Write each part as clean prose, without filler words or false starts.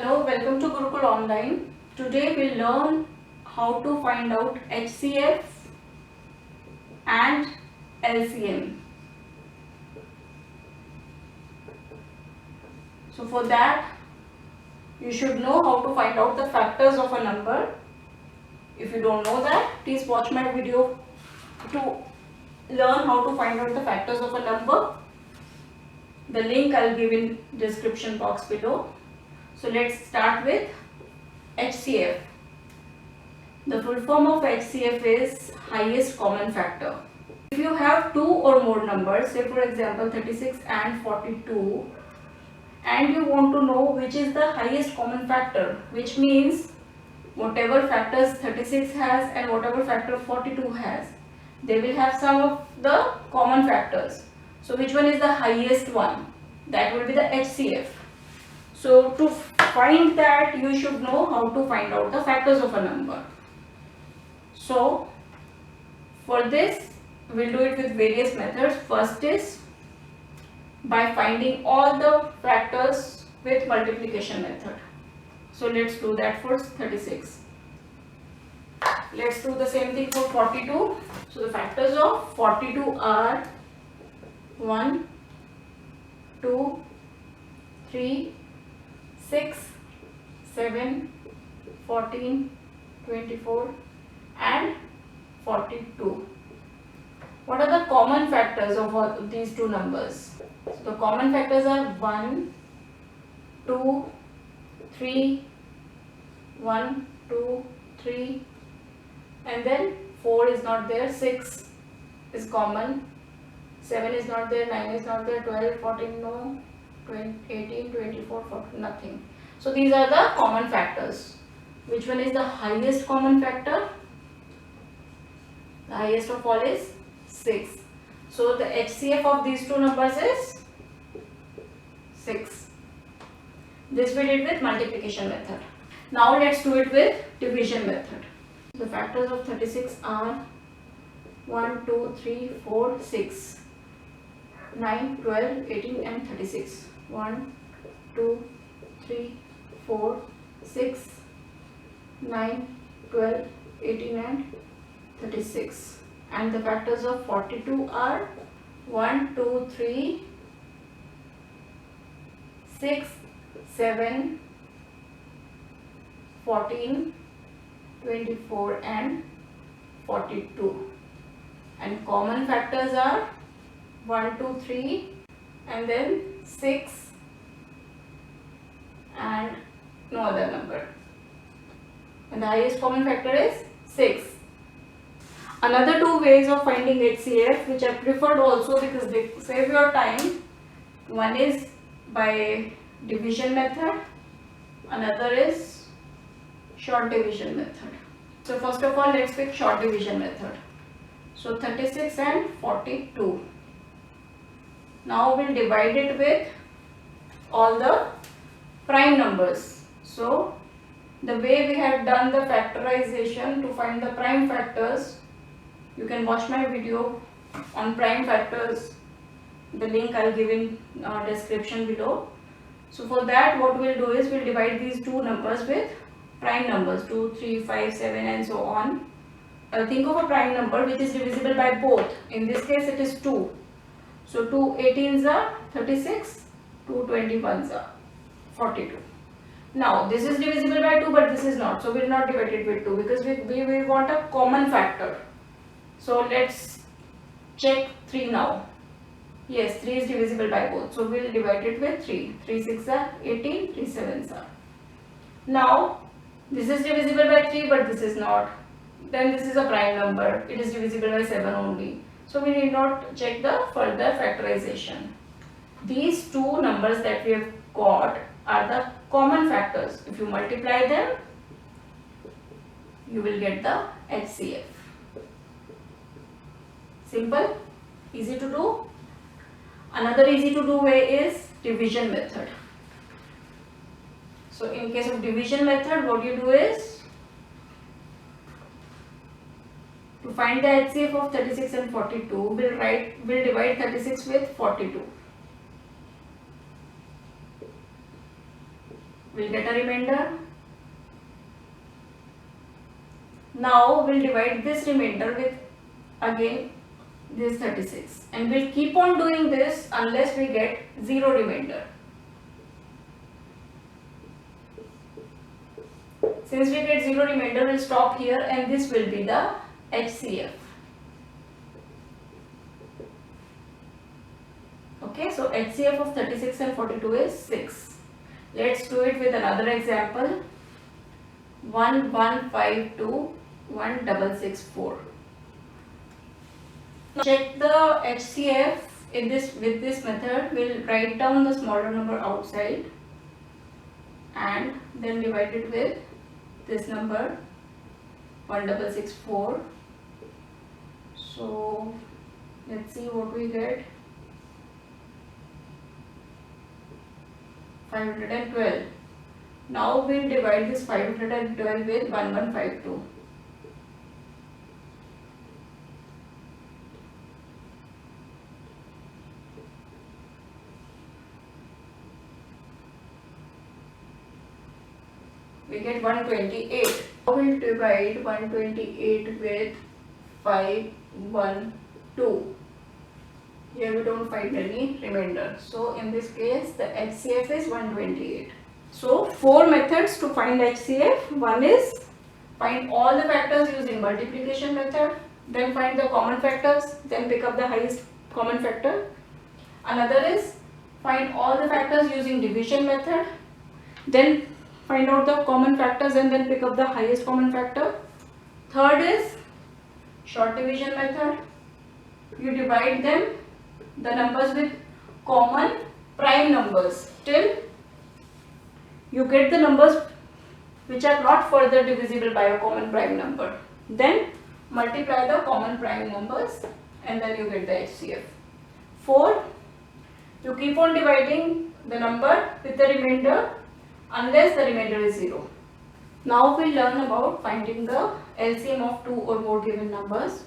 Hello, welcome to Gurukul Online. Today we'll learn how to find out HCF and LCM. So for that, you should know how to find out the factors of a number. If you don't know that, please watch my video to learn how to find out the factors of a number. The link I'll give in description box below. So let's start with HCF. The full form of HCF is highest common factor. If you have two or more numbers, say for example 36 and 42, and you want to know which is the highest common factor, which means whatever factors 36 has and whatever factor 42 has, they will have some of the common factors. So which one is the highest one? That will be the HCF. So to find that, you should know how to find out the factors of a number. So for this, we'll do it with various methods. First is by finding all the factors with multiplication method. So let's do that for 36. Let's do the same thing for 42. So the factors of 42 are 1, 2, 3, 6, 7, 14, 24 and 42. What are the common factors of all these two numbers? So the common factors are 1, 2, 3, 1, 2, 3 and then 4 is not there, 6 is common, 7 is not there, 9 is not there, 12, 14 no, 20, 18, 24, 14, nothing. So these are the common factors. Which one is the highest common factor? The highest of all is 6. So the HCF of these two numbers is 6. This we did with multiplication method. Now let's do it with division method. The factors of 36 are 1, 2, 3, 4, 6, 9, 12, 18 and 36. 1, 2, 3, 4, 6, 9, 12, 18 and 36. And the factors of 42 are 1, 2, 3, 6, 7, 14, 24 and 42. And common factors are 1, 2, 3 and then 6 and no other number. And the highest common factor is 6. Another two ways of finding HCF, which I preferred also because they save your time. One is by division method, another is short division method. So first of all, let's pick short division method. So 36 and 42. Now we'll divide it with all the prime numbers. So the way we had done the factorization to find the prime factors, you can watch my video on prime factors. The link I'll give in description below. So for that, what we'll do is we'll divide these two numbers with prime numbers 2, 3, 5, 7 and so on. Think of a prime number which is divisible by both. In this case it is 2. So 2 18s are 36, 2 21s are 42. Now this is divisible by 2 but this is not. So we will not divide it with 2 because we want a common factor. So let's check 3 now. Yes, 3 is divisible by both. So we will divide it with 3. 3 6 are 18, 3 7s are. Now this is divisible by 3 but this is not. Then this is a prime number. It is divisible by 7 only. So we need not check the further factorization. These two numbers that we have got are the common factors. If you multiply them, you will get the HCF. Simple, easy to do. Another easy to do way is division method. So in case of division method, what you do is to find the HCF of 36 and 42, we'll divide 36 with 42. we'll get a remainder. Now we'll divide this remainder with again this 36, and we'll keep on doing this unless we get 0 remainder. Since we get 0 remainder, we'll stop here, and this will be the HCF. Okay, so HCF of 36 and 42 is 6. Let's do it with another example. 1152 1664. Now check the HCF in this with this method. We'll write down the smaller number outside and then divide it with this number 1664. So let's see what we get. 512. Now we'll divide this 512 with 1152. We get 128. Now we'll divide 128 with 512. Here we don't find any remainder. So in this case the HCF is 128. So 4 methods to find HCF. One is find all the factors using multiplication method, then find the common factors, then pick up the highest common factor. Another is find all the factors using division method, then find out the common factors and then pick up the highest common factor. Third is short division method. You divide them, the numbers, with common prime numbers till you get the numbers which are not further divisible by a common prime number. Then multiply the common prime numbers and then you get the HCF. 4. You keep on dividing the number with the remainder unless the remainder is 0. Now we'll learn about finding the LCM of 2 or more given numbers.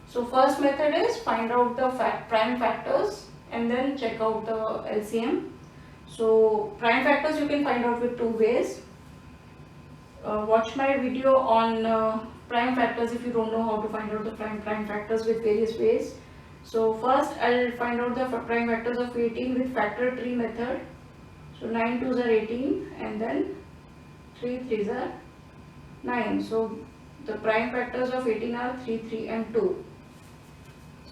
So first method is find out the prime factors and then check out the LCM. So prime factors you can find out with 2 ways. Watch my video on prime factors if you don't know how to find out the prime factors with various ways. So first I'll find out the prime factors of 18 with factor tree method. So 9 2s are 18 and then 3 3s are 9. So the prime factors of 18 are 3 3 and 2.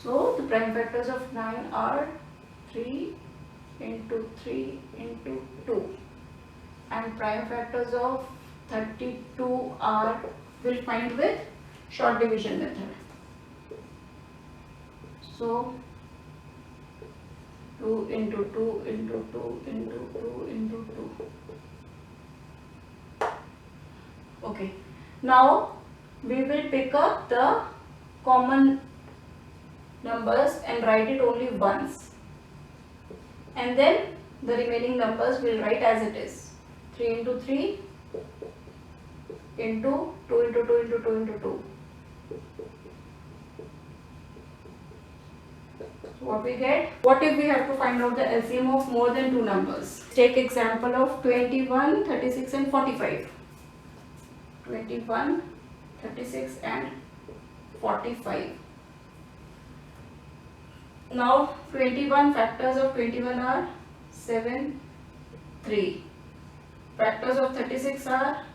So the prime factors of 9 are 3 into 3 into 2, and prime factors of 32 are, we'll find with short division method. So 2 into 2 into 2 into 2 into 2. Okay, now we will pick up the common numbers and write it only once, and then the remaining numbers will write as it is. 3 into 3 into 2 into 2 into 2 into 2. So what we get? What if we have to find out the LCM of more than 2 numbers? Take example of 21, 36 and 45. 21, 36 and 45. Now 21 factors of 21 are 7, 3. Factors of 36 are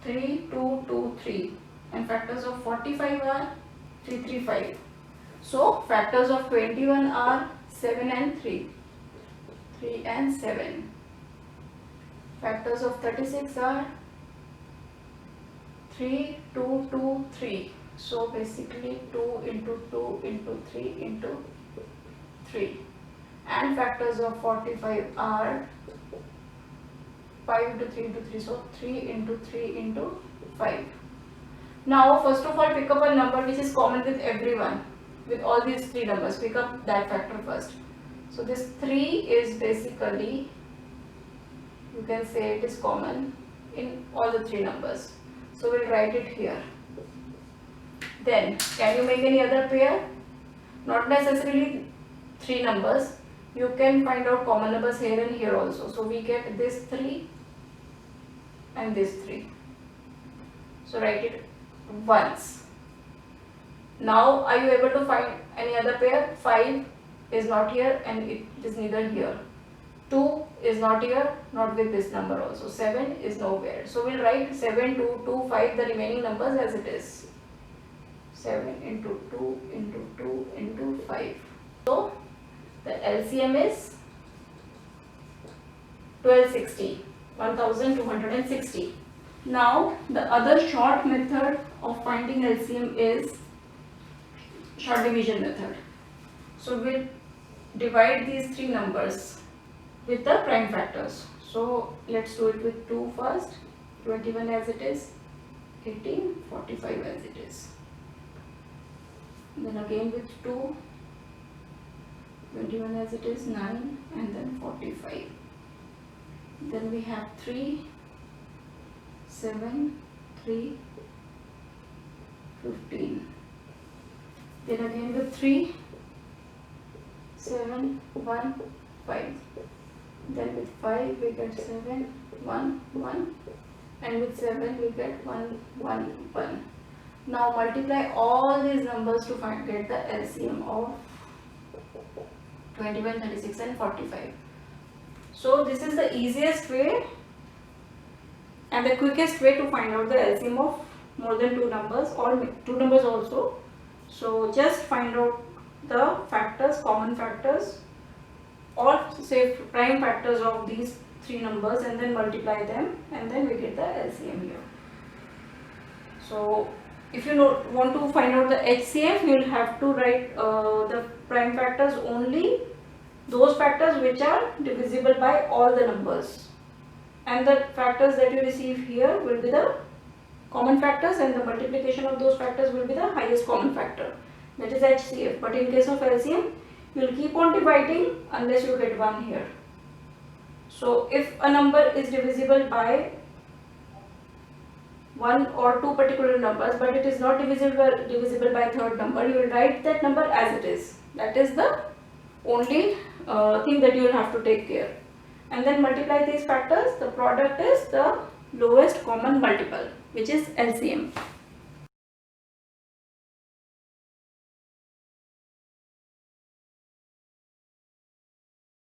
3, 2, 2, 3. And factors of 45 are 3, 3, 5. So factors of 21 are 7 and 3. 3 and 7. Factors of 36 are 3, 2, 2, 3. So basically 2 into 2 into 3 into 3. And factors of 45 are 5 into 3 into 3. So 3 into 3 into 5. Now first of all pick up a number which is common with everyone. With all these 3 numbers, pick up that factor first. So this 3 is basically, you can say it is common in all the 3 numbers. So we'll write it here. Then can you make any other pair? Not necessarily 3 numbers. You can find out common numbers here and here also. So we get this 3 and these 3. So write it once. Now are you able to find any other pair? 5 is not here and it is neither here. 2 is not here, not with this number also. 7 is nowhere. So we'll write 7, 2, 2, 5, the remaining numbers as it is. 7 into 2 into 2 into 5. So the LCM is 1260, 1260. Now the other short method of finding LCM is short division method. So we'll divide these 3 numbers with the prime factors. So let's do it with 2 first. 21 as it is, 18, 45 as it is. Then again with 2, 21 as it is, 9, and then 45. Then we have 3, 7, 3, 15. Then again with 3, 7, 1, 5. Then with 5 we get 7, 1, 1, and with 7 we get 1, 1, 1. Now multiply all these numbers to get the LCM of 21, 36 and 45. So this is the easiest way and the quickest way to find out the LCM of more than 2 numbers or 2 numbers also. So just find out the factors, common factors, or say prime factors of these 3 numbers and then multiply them, and then we get the LCM here. So if you want to find out the HCF, you will have to write the prime factors only those factors which are divisible by all the numbers, and the factors that you receive here will be the common factors, and the multiplication of those factors will be the highest common factor, that is HCF. But in case of LCM, you will keep on dividing unless you get 1 here. So if a number is divisible by 1 or 2 particular numbers, but it is not divisible by third number, you will write that number as it is. That is the only thing that you will have to take care. And then multiply these factors. The product is the lowest common multiple, which is LCM.